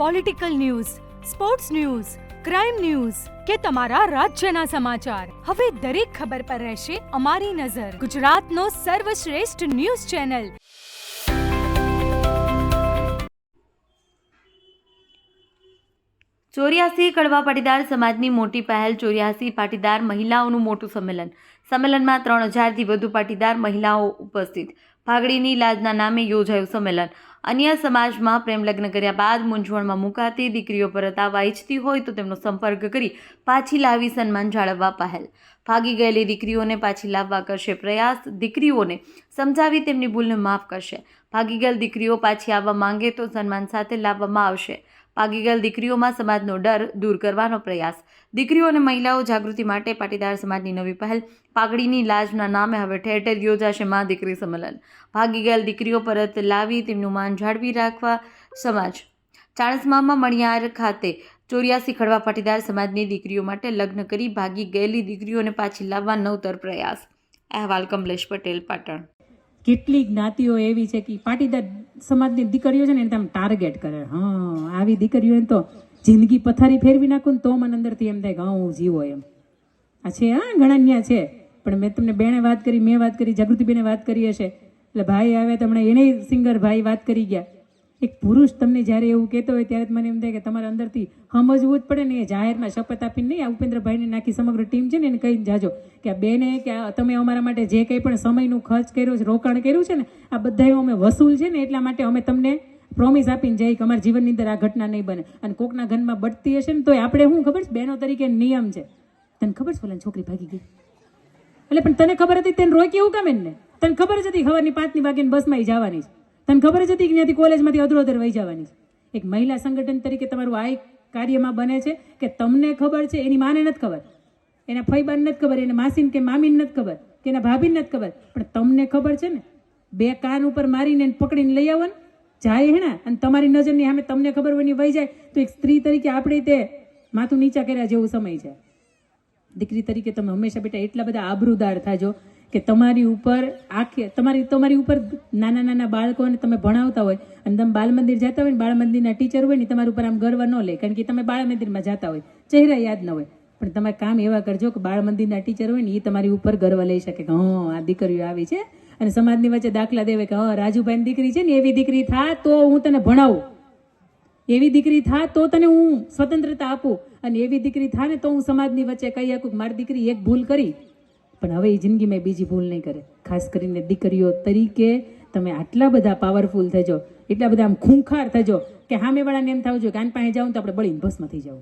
Political news, sports news, crime news કે તમારા રાજ્યના સમાચાર, હવે દરેક ખબર પર રહેશે અમારી નજર. ગુજરાતનો સર્વશ્રેષ્ઠ ન્યૂઝ ચેનલ. ચોર્યાસી કડવા પાટીદાર સમાજની મોટી પહેલ. ચોર્યાસી પાટીદાર મહિલાઓનું મોટું સંમેલન. સંમેલનમાં 3000થી વધુ પાટીદાર મહિલાઓ ઉપસ્થિત. ફાગડીની લાજના નામે યોજાયું સંમેલન. અન્ય સમાજમાં પ્રેમ લગ્ન કર્યા બાદ મૂંઝવણમાં મુકાતી દીકરીઓ પરત આવવા ઈચ્છતી હોય તો તેમનો સંપર્ક કરી પાછી લાવી સન્માન જાળવવા પહેલ. ભાગી ગયેલી દીકરીઓને પાછી લાવવા કરશે પ્રયાસ. દીકરીઓને સમજાવી તેમની ભૂલને માફ કરશે. ભાગી ગયેલ દીકરીઓ પાછી આવવા માંગે તો સન્માન સાથે લાવવામાં આવશે. ભાગી ગયેલ દીકરીઓમાં સમાજનો ડર દૂર કરવાનો પ્રયાસ. દીકરીઓ અને મહિલાઓ જાગૃતિ માટે પાટીદાર સમાજની નવી પહેલ. પાઘડીની લાજના નામે હવે ઠેર ઠેર યોજાશે મા દીકરી સંમેલન. ભાગી ગયેલ દીકરીઓ પરત લાવી તેમનું માન જાળવી રાખવા સમાજ. ચાણસ્મામાં મણિયાર ખાતે 84 ખડવા પાટીદાર સમાજની દીકરીઓ માટે લગ્ન કરી ભાગી ગયેલી દીકરીઓને પાછી લાવવા નવતર પ્રયાસ. અહેવાલ કમલેશ પટેલ, પાટણ. કેટલી જ્ઞાતિઓ એવી છે કે પાટીદાર સમાજની દીકરીઓ છે ને એને તમે ટાર્ગેટ કરે. આવી દીકરીઓને તો જિંદગી પથારી ફેરવી નાખું ને તો મને અંદરથી એમ થાય કે હું જીવો એમ. આ છે, ઘણા ન્યા છે. પણ મેં તમને બેને વાત કરી, મેં વાત કરી, જાગૃતિબેને વાત કરી હશે. એટલે ભાઈ આવે તમને એને સિંગર ભાઈ વાત કરી ગયા. એક પુરુષ તમને જ્યારે એવું કહેતો હોય ત્યારે મને એમ થાય કે તમારે અંદરથી સમજવું જ પડે ને. એ જાહેરમાં શપથ આપીને નહીં, આ ઉપેન્દ્રભાઈને નાખી સમગ્ર ટીમ છે ને એને કહીને જાજો કે આ બેને કે તમે અમારા માટે જે કંઈ પણ સમયનું ખર્ચ કર્યો છે, રોકાણ કર્યું છે ને, આ બધા અમે વસૂલ છે ને, એટલા માટે અમે તમને પ્રોમિસ આપીને જાય કે અમારા જીવનની અંદર આ ઘટના નહીં બને. અને કોકના ઘરમાં બળતી હશે ને તો આપણે શું ખબર છે, બહેનો તરીકે નિયમ છે. તને ખબર છે પેલા છોકરી ભાગી ગઈ એટલે પણ તને ખબર હતી તેને રોકી એવું કામ એને? તને ખબર જ હતી સવારની 5ની વાગે બસમાં જવાની છે? તને ખબર જ હતી કે ત્યાંથી કોલેજમાંથી અધરોધર વહી જવાની છે? એક મહિલા સંગઠન તરીકે તમારું આ કાર્યમાં બને છે કે તમને ખબર છે, એની માને નથી ખબર, એના ફઈબાને નથી ખબર, એને માસીને કે મામીને નથી ખબર, કે એના ભાભીને નથી ખબર, પણ તમને ખબર છે ને. બે કાન ઉપર મારીને પકડીને લઈ આવો ને જાય હે ને, અને તમારી નજરની સામે તમને ખબર હોય ને વહી જાય તો એક સ્ત્રી તરીકે આપણે તે માથું નીચા કર્યા જેવું સમય છે. દીકરી તરીકે તમે હંમેશા બેટા એટલા બધા આબરૂદાર થાજો કે તમારી ઉપર તમારી ઉપર નાના નાના બાળકોને તમે ભણાવતા હોય અને તમે બાળ મંદિર જતા હોય ને, બાળ મંદિરના ટીચર હોય ને, તમારી ઉપર આમ ગર્વ ન લે, કારણ કે તમે બાળ મંદિરમાં જતા હોય, ચહેરા યાદ ન હોય, પણ તમારે કામ એવા કરજો કે બાળ મંદિરના ટીચર હોય ને એ તમારી ઉપર ગર્વ લઈ શકે કે આ દીકરીઓ આવી છે. અને સમાજની વચ્ચે દાખલા દેવે કે રાજુભાઈની દીકરી છે ને, એવી દીકરી થા તો હું તને ભણાવું, એવી દીકરી થા તો તને હું સ્વતંત્રતા આપું, અને એવી દીકરી થા ને તો હું સમાજની વચ્ચે કહી શકું કે મારી દીકરી એક ભૂલ કરી પણ હવે એ જિંદગીમાં બીજી ભૂલ નહીં કરે. ખાસ કરીને દીકરીઓ તરીકે તમે આટલા બધા પાવરફુલ થજો, એટલા બધા આમ ખૂંખાર થજો કે સામેવાળાને એમ થવું જોઈએ કે આન પાસે જાઉં તો આપણે બળીને ભસ્મ થઈ જાવ.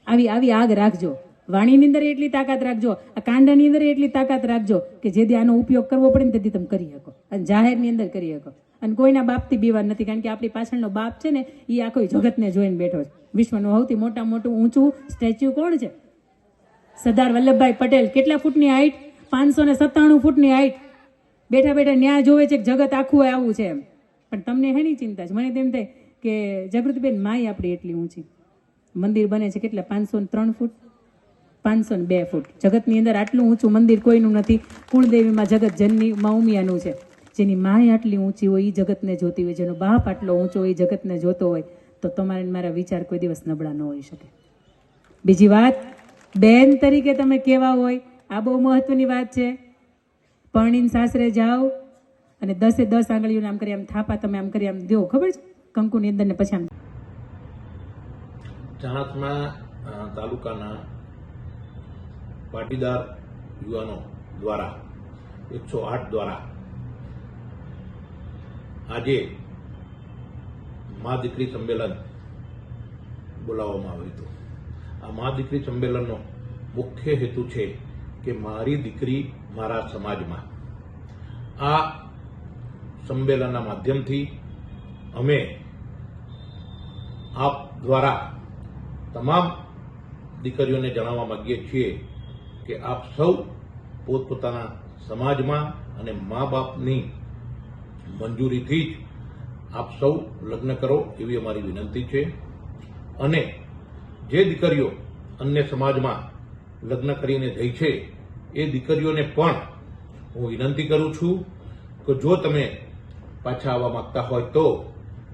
આવી આગ રાખજો. વાણીની અંદર એટલી તાકાત રાખજો, આ કાંડાની અંદર એટલી તાકાત રાખજો કે જેથી આનો ઉપયોગ કરવો પડે ને તેથી તમે કરી શકો, અને જાહેરની અંદર કરી શકો. અને કોઈના બાપથી બીવાર નથી, કારણ કે આપણી પાછળનો બાપ છે ને એ આખો જગતને જોઈને બેઠો છે. વિશ્વનું સૌથી મોટું ઊંચું સ્ટેચ્યુ કોણ છે? સરદાર વલ્લભભાઈ પટેલ. કેટલા ફૂટની હાઈટ? 597 ફૂટની હાઈટ. બેઠા બેઠા ન્યા જોવે છે કે જગત આખું આવું છે એમ. પણ તમને હેની ચિંતા છે? મને તેમ થાય કે જાગૃતિબેન માય આપણી એટલી ઊંચી. મંદિર બને છે કેટલા? 503 ફૂટ, 502 ફૂટ. જગતની અંદર આટલું ઊંચું મંદિર કોઈનું નથી. કુળદેવીમાં જગત જનની માં ઉમિયાનું છે. જેની માય આટલી ઊંચી હોય એ જગતને જોતી હોય, જેનો બાપ આટલો ઊંચો હોય એ જગતને જોતો હોય, તો તમારે મારા વિચાર કોઈ દિવસ નબળા ન હોઈ શકે. બીજી વાત, બેન તરીકે તમે કેવા હોય, આ બહુ મહત્વની વાત છે. પરણીને સાસરે જાઓ અને 10 આંગળીઓને આમ કરી આમ થાપા તમે આમ કરી આમ દો, ખબર છે, કંકુની અંદર ને પછી આમ. ચાણસ્મા તાલુકાના પાટીદાર યુવાનો દ્વારા 108 દ્વારા આજે મા દીકરી સંમેલન બોલાવવામાં આવ્યું હતું. આ મા દીકરી સંમેલનનો મુખ્ય હેતુ છે કે મારી દીકરી મારા સમાજમાં. આ સંમેલનના માધ્યમથી અમે આપ દ્વારા તમામ દીકરીઓને જણાવવા માંગીએ છીએ કે આપ સૌ પોતપોતાના સમાજમાં અને મા બાપની મંજૂરીથી જ આપ સૌ લગ્ન કરો એવી અમારી વિનંતી છે. અને જે દીકરીઓ અન્ય સમાજમાં લગ્ન કરીને જઈ છે એ દીકરીઓને પણ હું વિનંતી કરું છું કે જો તમે પાછા આવવા માંગતા હોય તો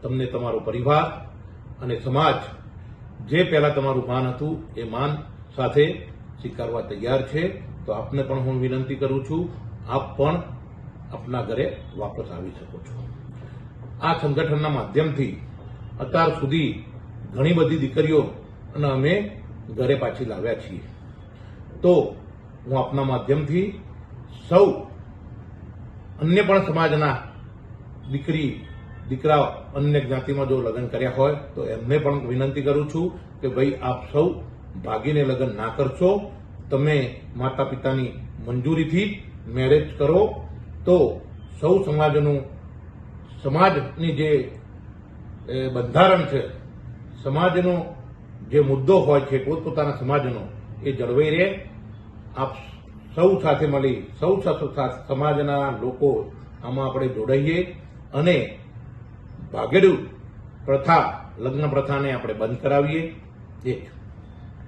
તમને તમારો પરિવાર અને સમાજ જે પહેલા તમારું માન હતું એ માન સાથે સ્વીકારવા તૈયાર છે. તો આપને પણ હું વિનંતી કરું છું, આપ પણ આપના ઘરે વાપસ આવી શકો છો. આ સંગઠનના માધ્યમથી અત્યાર સુધી ઘણી બધી દીકરીઓ અને અમે ઘરે પાછી લાવ્યા છીએ. તો હું આપના માધ્યમથી સૌ અન્ય પણ સમાજના દીકરા અન્ય જ્ઞાતિમાં જો લગ્ન કર્યા હોય તો એમને પણ વિનંતી કરું છું કે ભાઈ આપ સૌ ભાગીને લગ્ન ના કરશો. તમે માતા પિતાની મંજૂરીથી મેરેજ કરો તો સૌ સમાજની જે બંધારણ છે, સમાજનો જે મુદ્દો હોય છે પોતપોતાના સમાજનો, એ જળવાઈ રહે. આપ સૌ સાથે મળી સમાજના લોકો આમાં આપણે જોડાઈએ અને ભાગેડુ પ્રથા, લગ્ન પ્રથાને આપણે બંધ કરાવીએ.